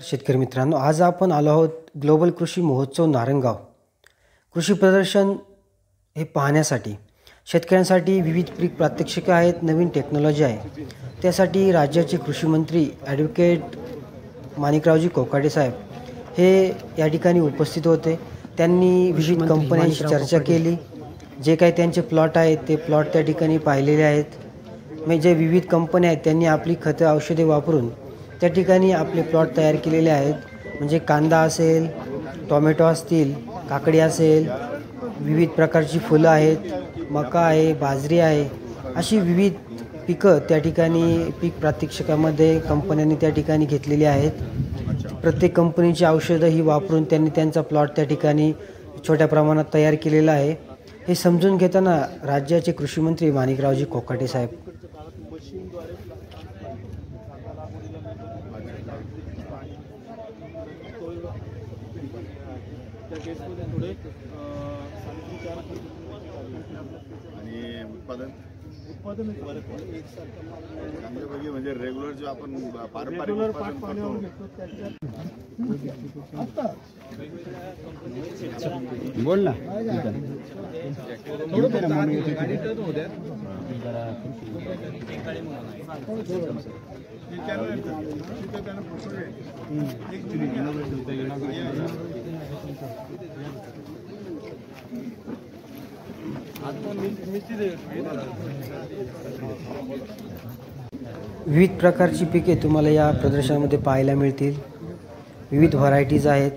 शेतकरी मित्रांनो, आज आपण आलो आहोत ग्लोबल कृषी महोत्सव नारंगाव कृषी प्रदर्शन हे पाहण्यासाठी। शेतकऱ्यांसाठी विविध पीक प्रात्यक्षिके आहेत, नवीन टेक्नॉलॉजी आहे। त्यासाठी राज्याचे कृषी मंत्री ॲडव्होकेट माणिकरावजी कोकाटे साहेब हे या ठिकाणी उपस्थित होते। त्यांनी विविध कंपन्यांशी चर्चा केली। जे काही त्यांचे प्लॉट आहेत ते प्लॉट त्या ठिकाणी पाहिलेले आहेत। म्हणजे जे विविध कंपन्या आहेत त्यांनी आपली खते औषधे वापरून त्या ठिकाणी आपले प्लॉट तयार केलेले आहेत। म्हणजे कांदा असेल, टोमॅटो असतील, काकडी असेल, विविध प्रकारची फुलं आहेत, मका आहे, बाजरी आहे, अशी विविध पिकं त्या ठिकाणी पीक प्रात्यक्षिकामध्ये कंपन्यांनी त्या ठिकाणी घेतलेली आहेत। प्रत्येक कंपनीची औषधं ही वापरून त्यांनी त्यांचा प्लॉट त्या ठिकाणी छोट्या प्रमाणात तयार केलेला आहे। हे समजून घेताना राज्याचे कृषी मंत्री माणिकरावजी कोकाटे साहेब आणि उत्पादन चांगल्यापैकी म्हणजे रेग्युलर जो आपण पारंपरिक उत्पादन करतो। बोल ना विविध प्रकारची पिके तुम्हाला या प्रदर्शनामध्ये पाहायला मिळतील। विविध व्हरायटीज आहेत,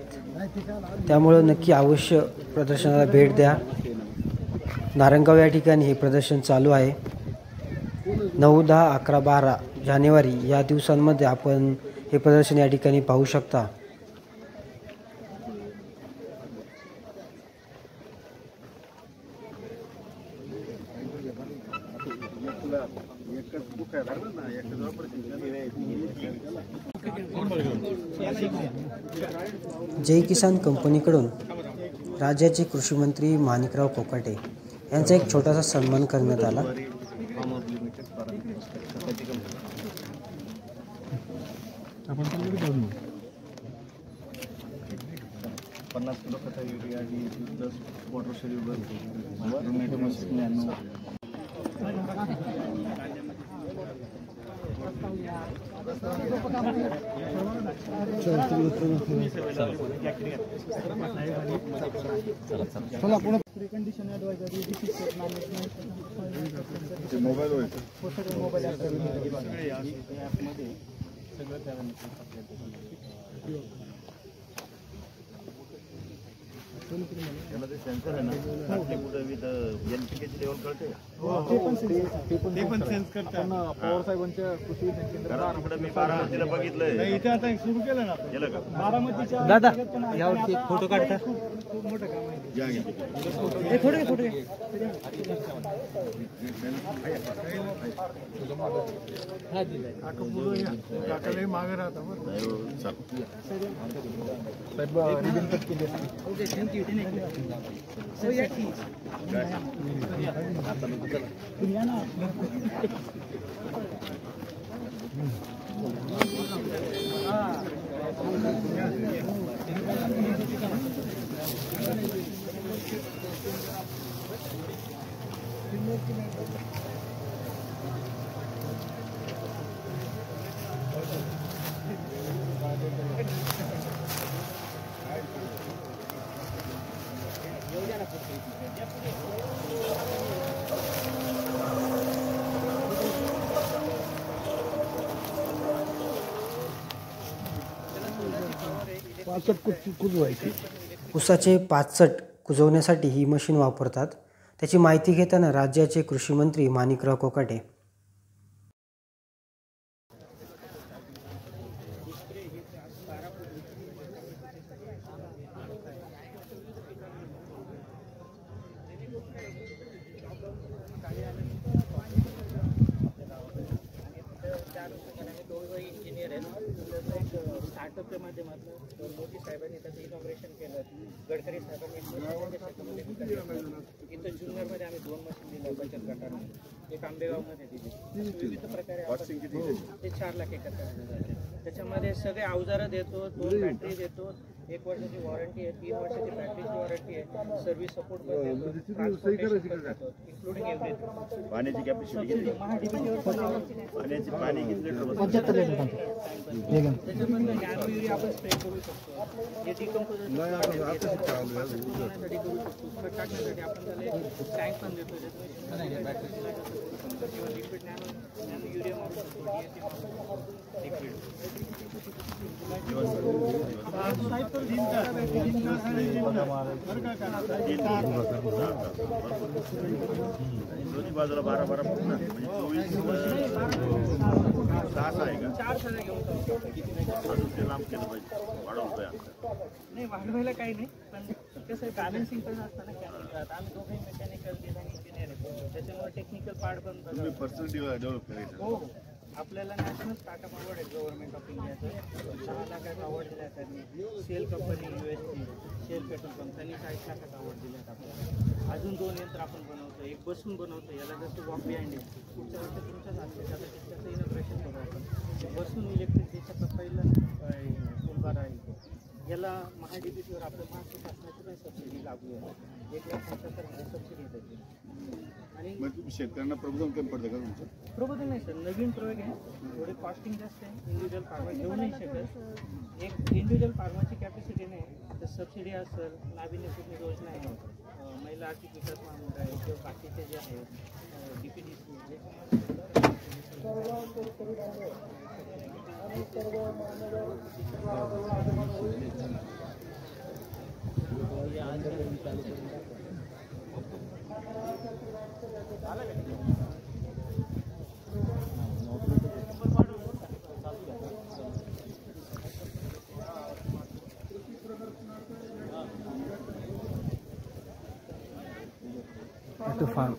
त्यामुळे नक्की अवश्य प्रदर्शनाला भेट द्या। नारंगाव या ठिकाणी हे प्रदर्शन चालू आहे। 9, 10, 11, 12 जानेवारी या दिवसांमध्ये आपण हे प्रदर्शन या ठिकाणी पाहू शकता। जय किसान कंपनीकडून राज्याचे कृषी मंत्री माणिकराव कोकाटे यांचा एक छोटासा सन्मान करण्यात आला। आपण 50 किलो खता युरिया आणि 10 वॉटर सोल्युबल मशीन सेंसर है ना, एनपीकेची लेवल कळते ते पण सेन्स करतात पवार साहेबांच्या कृषी केंद्रात मी बारामतीला बघितलंय। इथे आता सुरू केलं ना, केलं का बारामतीच्या दादा यावरती फोटो काढता? खूप मोठं काम आहे। हे थोडे थोडे काकाला मागे राहता साहेब रिबीन कट केली। Okay, thank you. So yeah, ऊसाचे पाचट कुजवण्यासाठी ही मशीन वापरतात। त्याची माहिती घेताना राज्याचे कृषी मंत्री माणिकराव कोकाटे स्टार्टअपच्या माध्यमातून मोदी साहेबांनी त्याचं इनॉग्रेशन केलं। गडकरी साहेबांनी इथं जुन्नरमध्ये आम्ही 2 मशीन दिल्या बचत गटांना। एक आंबेगावमध्ये दिली. विविध प्रकारे ते 4 लाख 71,000. त्याच्यामध्ये सगळे अवजारं देतो, 2 बॅटरी देतो, 1 वर्षाची वॉरंटी आहे, 3 वर्षाची बॅटरीची वॉरंटी आहे, सर्व्हिस सपोर्ट पण देतो, ट्रान्सपोर्टेशन पण देतो, इन्क्लुडिंग एव्हरीथिंग. पाण्याची कॅपॅसिटी पाणी किती लिटर बसतं? त्याच्यामध्ये नॅनो युरिया आपण स्प्रे करू शकतो. जे डिकम्पोजर करू शकतो, खत टाकण्यासाठी आपण त्याला टँक पण देतो, किंवा लिक्विड नॅनो युरिया मारू शकतो, DAC मारू शकतो, लिक्विड. दोन्ही बाजूला 12-12 फूट ना, म्हणजे 24 6 आहे का? 4 साऱ्या घेऊन जाऊ. अजून ते लांब केलं पाहिजे, वाढवतोय आता. नाही, वाढवायला काही नाही, पण कसं बॅलन्सिंग पण असतं ना केमिकल. आम्ही दोघंही मेकॅनिकल डिझाईन इंजिनियर आहे, त्याच्यामुळे टेक्निकल पार्ट पण तुम्ही पर्सनल डेव्हलप करायचं. हो. आपल्याला नॅशनल स्टार्टअप अवॉर्ड आहे गव्हर्नमेंट ऑफ इंडियाचं, 6 लाखाचा अवॉर्ड दिला आहे त्यांनी. सेल कंपनी USची, शेल पेट्रोल पंप त्यांनी 40 लाखाचा अवॉर्ड दिला आहे आपल्याला. अजून 2 यंत्र आपण बनवतो, एक बसून बनवतो, याला जसं वॉक बिहाइंड आहे. पुढच्या वर्षी तुमच्याच हाती त्याचं इनॉग्रेशन करू आपण. बसून इलेक्ट्रिक देशाचं पहिलं फुलबार आहे. याला महाडीबीटीवर आपल्या महाराष्ट्र शासनाची पण सबसिडी लागू आहे. 1,75,000 सबसिडी देते. आणि शेतकऱ्यांना प्रबोधन कमी पडतं का तुमचं? प्रबोधन नाही सर, नवीन प्रयोग आहे, थोडे कॉस्टिंग जास्त आहे. इंडिव्हिज्युअल फार्मर घेऊ नाही शकत. एक इंडिव्हिज्युअल फार्मरची कॅपॅसिटी नाही तर सबसिडी असेल, नाविन्यपूर्ण योजना आहे, महिला आर्थिक विकास महामंडळ आहे, किंवा बाकीचे जे आहेत DPDC to farm.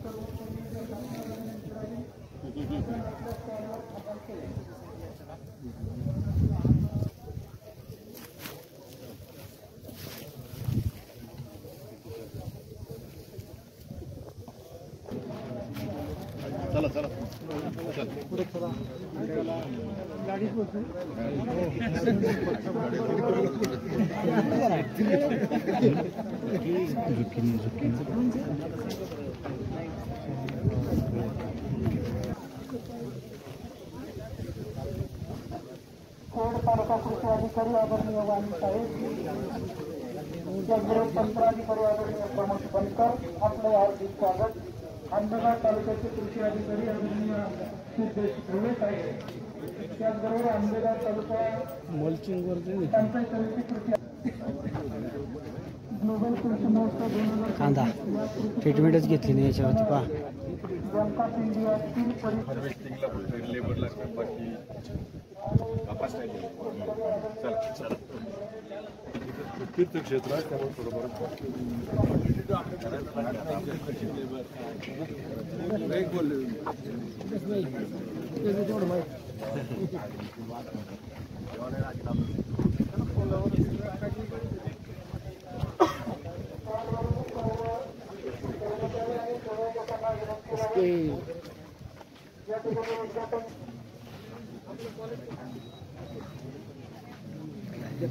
चला चला पुढे चला. गाडीच बसू. कोड तालुका कृषी अधिकारी आदरणीय वाणी साहेब, त्याचबरोबर तंत्राधिकारी आदरणीय प्रमोद बनकर, आपलं हार्दिक स्वागत. आंबेगाव तालुक्याचे कृषी अधिकारी आदरणीय सिद्धेश ध्रुवे साहेब, त्याचबरोबर आंबेगाव तालुका पंचायत समिती कृषी ग्लोबल कृषी महोत्सव 2023 कांदा ट्रीटमेंटच घेतली नाही याच्यावरती पहा. बँक इंडियातील हार्वेस्टिंगला लेबर लागतात, बाकी कापास नाही. चला चला तीर्थक्षेत्र आहे त्यामुळे थोडंफार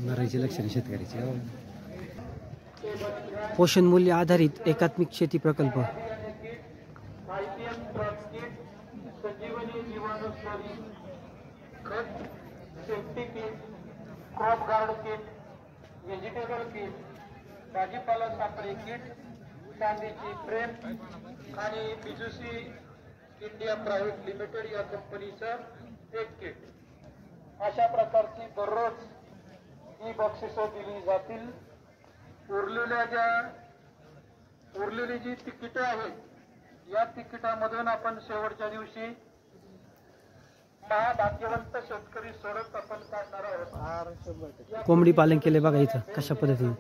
मरायचे लक्षणे शेतकऱ्याचे. पोषण मूल्य आधारित एकात्मिक शेती प्रकल्प. संजीवनी जीवाणूस्वरी खत, safety kit, crop guard kit, vegetable kit, भाजीपाला साखळी किट, कांद्याची फ्रेम आणि बिजुसी इंडिया प्रायव्हेट लिमिटेड या कंपनीचं एक किट. अशा प्रकारची दररोज ही बक्षिसं दिली जातील. उरलेली जी तिकिटं आहेत या तिकिटामधून आपण शेवटच्या दिवशी महाभाग्यवंत शेतकरी सोडत आपण काढणार आहोत. कोंबडी पालन केले बघा इथं कशा पद्धतीने.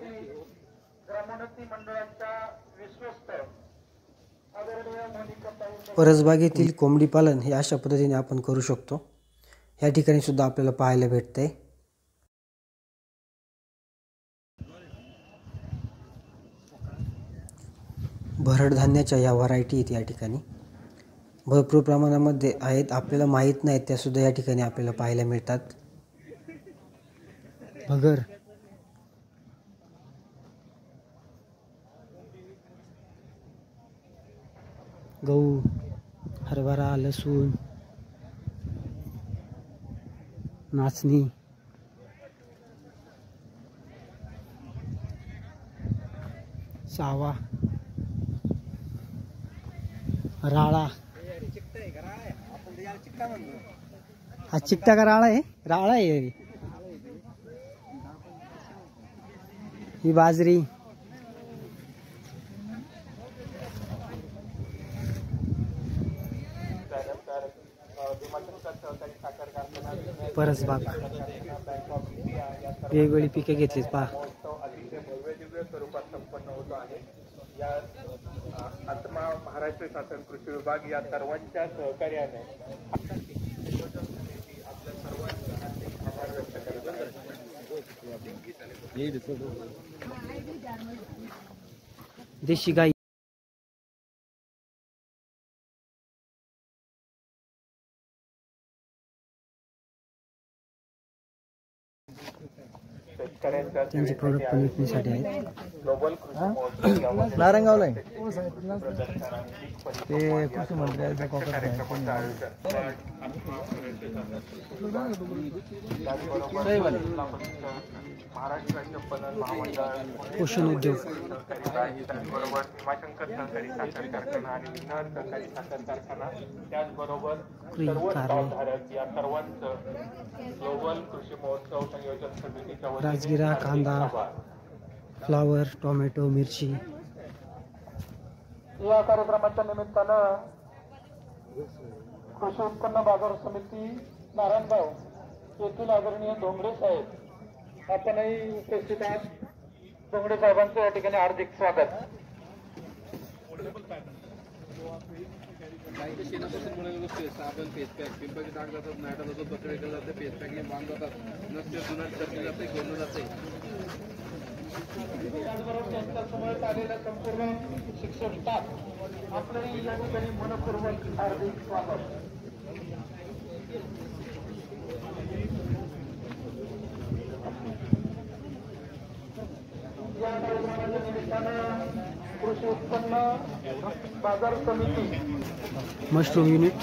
ग्रामोन्नती मंडळाच्या विश्वस्त आदरणीय मोनिका परसबागेतील कोंबडी पालन हे अशा पद्धतीने आपण करू शकतो. या ठिकाणी सुद्धा आपल्याला पाहायला भेटतंय. भरड धान्याच्या या व्हरायटी आहेत या ठिकाणी. भरपूर प्रमाणामध्ये आहेत, आपल्याला माहीत नाहीत त्यासुद्धा या ठिकाणी आपल्याला पाहायला मिळतात. भगर, गहू, हरभरा, लसूण, नाचणी, सावा, राळा. हा चिकटा का राळा आहे? राळा आहे. ही बाजरी, परसबाग. वेगवेगळी पिके घेतलीत पहा. आत्मा महाराष्ट्र शासन कृषी विभाग या सर्वांच्या सहकार्याने आपल्या सर्वांचा आभार व्यक्त करत आहे. देशी गाई, त्यांचे प्रोडक्ट पण विकण्यासाठी आहेत. ग्लोबल कृषी महोत्सव नारंगावला आहे ते कृषी मंत्र्यांच्या कार्यक्रमाचं आयोजन महाराष्ट्र राज्य पणन महामंडळ, पोषण उद्योग, त्याचबरोबर भीमाशंकर सहकारी साखर कारखाना आणि विनर सहकारी साखर कारखाना, त्याचबरोबर सर्व स्टॉलधारक या सर्वांचं ग्लोबल कृषी महोत्सव संयोजन समितीच्या वतीने राजगिरा, कांदा, फ्लावर, टोमॅटो, मिरची. या कार्यक्रमाच्या निमित्तानं कृषी उत्पन्न बाजार समिती नारायणगाव येथील आदरणीय धोंगडे साहेब आपणही उपस्थित आहात. धोंगडे साहेबांचं या ठिकाणी हार्दिक स्वागत. गाईच्या शेणापासून बनवलेली वस्तू आहे. साबण, फेस पॅक, पिंपळाचे डाग जातात, नाटा जातात, बकरे केलं जाते, फेस पॅकने बांध जातात, नसते जुनाट करले जाते, घेतलं जाते. त्याचबरोबर त्यांच्या समोर आलेला संपूर्ण शिक्षक स्टाफ आपलंही या ठिकाणी मनपूर्वक हार्दिक स्वागत. या कार्यक्रमाच्या निमित्तानं कृषी उत्पन्न बाजार समिती mushroom unit,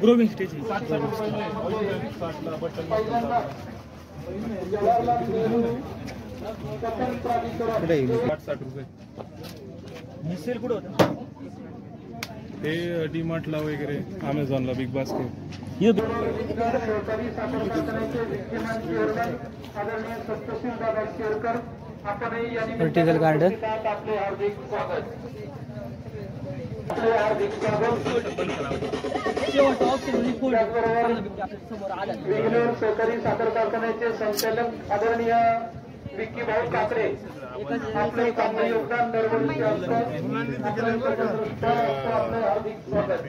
growing stage sale कुठं होतं? ते डीमार्टला वगैरे, अमेझॉनला, बिग बास्केट. सहकारी साखर कारखान्याचे विद्यमान चेअरमन आदरणीय सत्यशील दादा शेरकर आपणही या व्हर्टिकल गार्डन, आपले हार्दिक स्वागत. आपले हार्दिक स्वागत. वेगवेगळ्या सहकारी साखर कारखान्याचे संचालक आदरणीय विक्की भाऊ काकडे आपले चांगले योगदान दरवर्षी असतं. आपले हार्दिक स्वागत.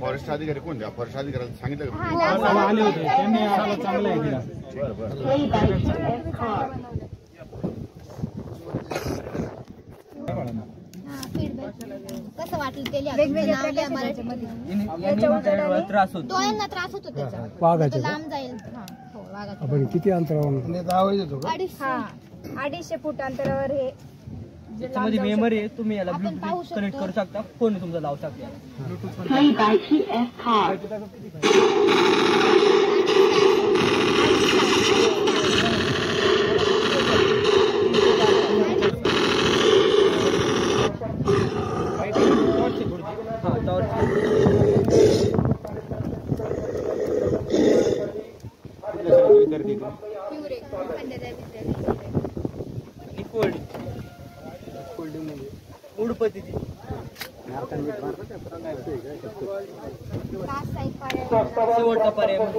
फॉरेस्ट अधिकारी कोण द्या? फॉरेस्ट अधिकाऱ्याला सांगितलं का? आले होते, त्यांनी आम्हाला चांगलं आहे दिला. कसं वाटलं ते वेगवेगळ्या त्रास होतो, डोळ्यांना त्रास होतो त्याचा, वाघाचे लांब जाईल. हो, वाघाचं. आपण किती अंतरावर 250 फूट अंतरावर हे त्याच्यामध्ये मेमरी आहे. तुम्ही याला आपण पाहू ब्लूटूथ कनेक्ट करू शकता, फोन तुमचा लावू शकता. उडपतीची शेवटचा पर्याय मग.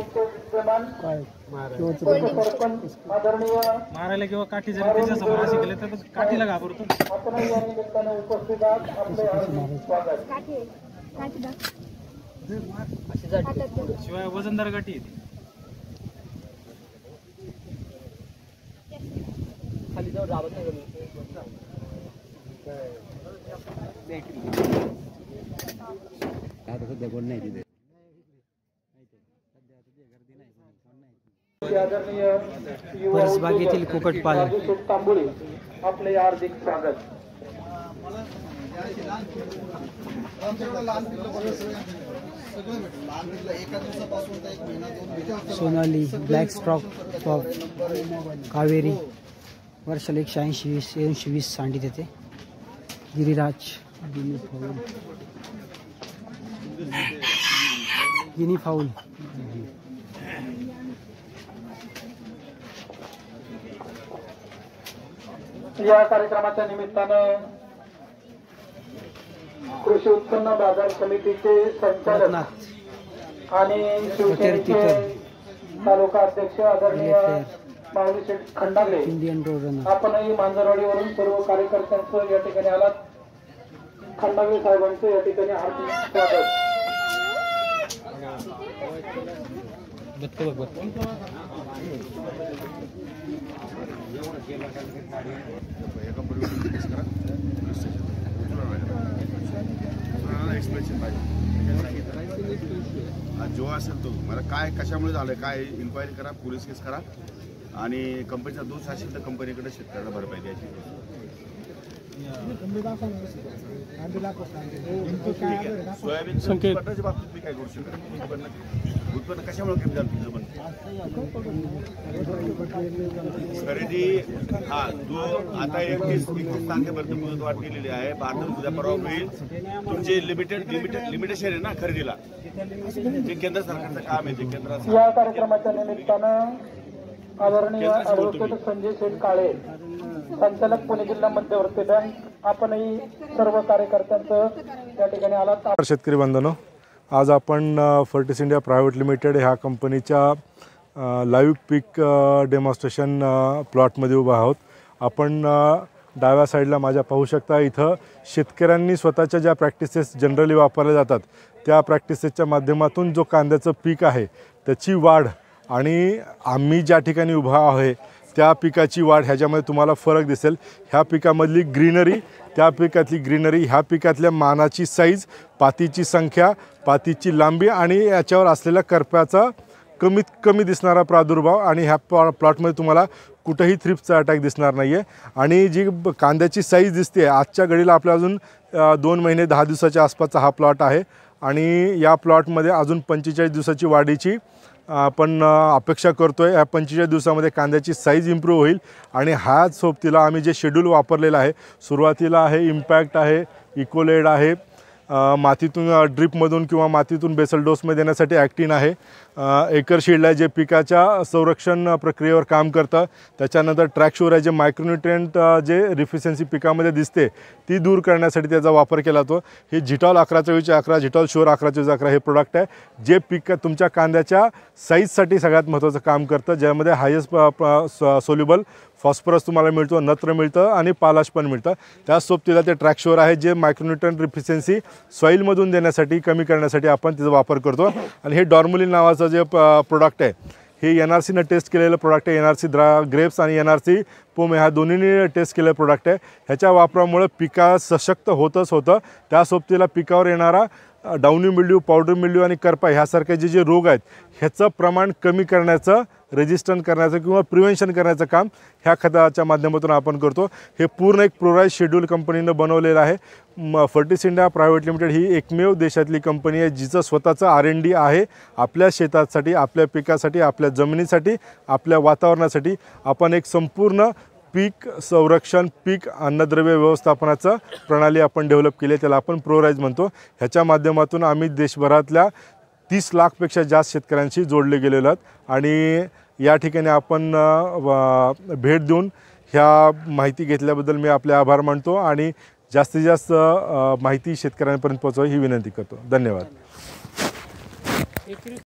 मारायला किंवा काठी जरी त्याच्यासमोर असे केले तर काठीला घाबरतो. शिवाय वजनदार गाठी येते. खाली जाऊन राबत नाही. आता सध्या कोण नाही तिथे. परसबागेतील कुक्कुटपालन. तांबोळी आपले हार्दिक स्वागत. Sonali, black stroke pop, Kaveri वर्षाला 180-220 सांडी देते. Giriraj, guinea foul. या कार्यक्रमाच्या निमित्तानं कृषी उत्पन्न बाजार समितीचे संचालक आणि शिवसेनेचे तालुका अध्यक्ष आदरणीय माऊली शेठ खंडागळे इंडियन रोड रनर. आपणही मांजरवाडीवरून सर्व कार्यकर्त्यांचं या ठिकाणी आलात. खंडागळे साहेबांचं या ठिकाणी हार्दिक स्वागत. जो असेल तो मला काय कशामुळे झालं काय इन्क्वायरी करा, पोलीस केस करा आणि कंपनीचा दोष असेल तर कंपनीकडे शेतकऱ्याला भरपाई द्यायची. सोयाबीन उत्पन्नाच्या बाबतीत मी काय करू शकत. उत्पन्न कशामुळे कमी झालं तुझं पण खरेदी जो आता 31 तारखेपर्यंत मुदतवाढ केलेली आहे. भारतात उद्या परवा होईल. तुमचे लिमिटेशन आहे ना खरेदीला, जे केंद्र सरकारचं काम आहे ते केंद्राचं. या कार्यक्रमाच्या निमित्तानं आदरणीय ॲडव्होकेट संजय सेन काळे संचालक पुणे जिल्हा मध्यवर्ती बँक आपणही सर्व कार्यकर्त्यांचं या ठिकाणी आलात. शेतकरी बांधवांनो, आज आपण फर्टिस इंडिया प्रायव्हेट लिमिटेड ह्या कंपनीच्या लाईव्ह पीक डेमॉन्स्ट्रेशन प्लॉटमध्ये उभा आहोत. आपण डाव्या साईडला माझ्या पाहू शकता. इथं शेतकऱ्यांनी स्वतःच्या ज्या प्रॅक्टिसेस जनरली वापरल्या जातात त्या प्रॅक्टिसेसच्या माध्यमातून जो कांद्याचं पीक आहे त्याची वाढ आणि आम्ही ज्या ठिकाणी उभा आहे त्या पिकाची वाढ ह्याच्यामध्ये तुम्हाला फरक दिसेल. ह्या पिकामधली ग्रीनरी, त्या पिकातली ग्रीनरी, ह्या पिकातल्या मानाची साईज, पातीची संख्या, पातीची लांबी आणि याच्यावर असलेल्या करप्याचा कमीत कमी दिसणारा प्रादुर्भाव आणि ह्या प्लॉटमध्ये तुम्हाला कुठेही थ्रिप्सचा अटॅक दिसणार नाही आहे. आणि जी कांद्याची साईज दिसते आजच्या घडीला आपल्या अजून 2 महिने 10 दिवसाच्या आसपासचा हा प्लॉट आहे आणि या प्लॉटमध्ये अजून 45 दिवसाची वाढीची आपण अपेक्षा करतो आहे. या 45 दिवसामध्ये कांद्याची साईज इम्प्रूव्ह होईल आणि ह्याच सोबतीला आम्ही जे शेड्यूल वापरलेलं आहे, सुरुवातीला आहे इम्पॅक्ट आहे, इकोलेड आहे, मातीतून ड्रिपमधून किंवा मातीतून बेसल डोसमध्ये देण्यासाठी ॲक्टिन आहे, एकरशील्ड आहे जे पिकाच्या संरक्षण प्रक्रियेवर काम करतं, त्याच्यानंतर ट्रॅकशोर आहे जे मायक्रोन्युट्रिएंट जे रिफिशियन्सी पिकामध्ये दिसते ती दूर करण्यासाठी त्याचा वापर केला जातो. हे झिटॉल 11-11, झिटॉल शोर 11-11 हे प्रोडक्ट आहे जे तुमच्या कांद्याच्या साईजसाठी सगळ्यात महत्त्वाचं काम करतं, ज्यामध्ये हायेस्ट सोल्युबल फॉस्फरस तुम्हाला मिळतो, नत्र मिळतं आणि पालाश पण मिळतं. त्याच सोबतीला ते ट्रॅकशोर आहे जे मायक्रोन्युट्रिएंट रिफिशियन्सी सॉईलमधून देण्यासाठी कमी करण्यासाठी आपण त्याचा वापर करतो. आणि हे डॉर्मोलिन नावाचं जे प्रोडक्ट आहे हे NRCनं टेस्ट केलेलं प्रोडक्ट आहे. NRC ग्रेप्स आणि NRC पोमे ह्या दोन्हींनी टेस्ट केलेलं प्रोडक्ट आहे. ह्याच्या वापरामुळे पिका सशक्त होतच होतं. त्या सोबतीला पिकावर येणारा डाउनी मिल्ड्यू, पावडर मिल्ड्यू आणि करपा ह्यासारखे जे रोग आहेत ह्याचं प्रमाण कमी करण्याचं, रेजिस्टंट करण्याचं किंवा प्रिव्हेन्शन करण्याचं काम ह्या खताच्या माध्यमातून आपण करतो. हे पूर्ण एक प्रोराईज शेड्यूल कंपनीनं बनवलेलं आहे. फर्टिस इंडिया प्रायव्हेट लिमिटेड ही एकमेव देशातली कंपनी आहे जिचं स्वतःचं R&D आहे. आपल्या शेतासाठी, आपल्या पिकासाठी, आपल्या जमिनीसाठी, आपल्या वातावरणासाठी आपण एक संपूर्ण पीक संरक्षण, पीक अन्नद्रव्य व्यवस्थापनाचं प्रणाली आपण डेव्हलप केली आहे. त्याला आपण प्रोराईज म्हणतो. ह्याच्या माध्यमातून आम्ही देशभरातल्या 30 लाखपेक्षा जास्त शेतकऱ्यांशी जोडले गेलेलो आहोत आणि या ठिकाणी आपण भेट देऊन ह्या माहिती घेतल्याबद्दल मी आपले आभार मानतो. आणि जास्तीत जास्त माहिती शेतकऱ्यांपर्यंत पोहोचवावी ही विनंती करतो. धन्यवाद.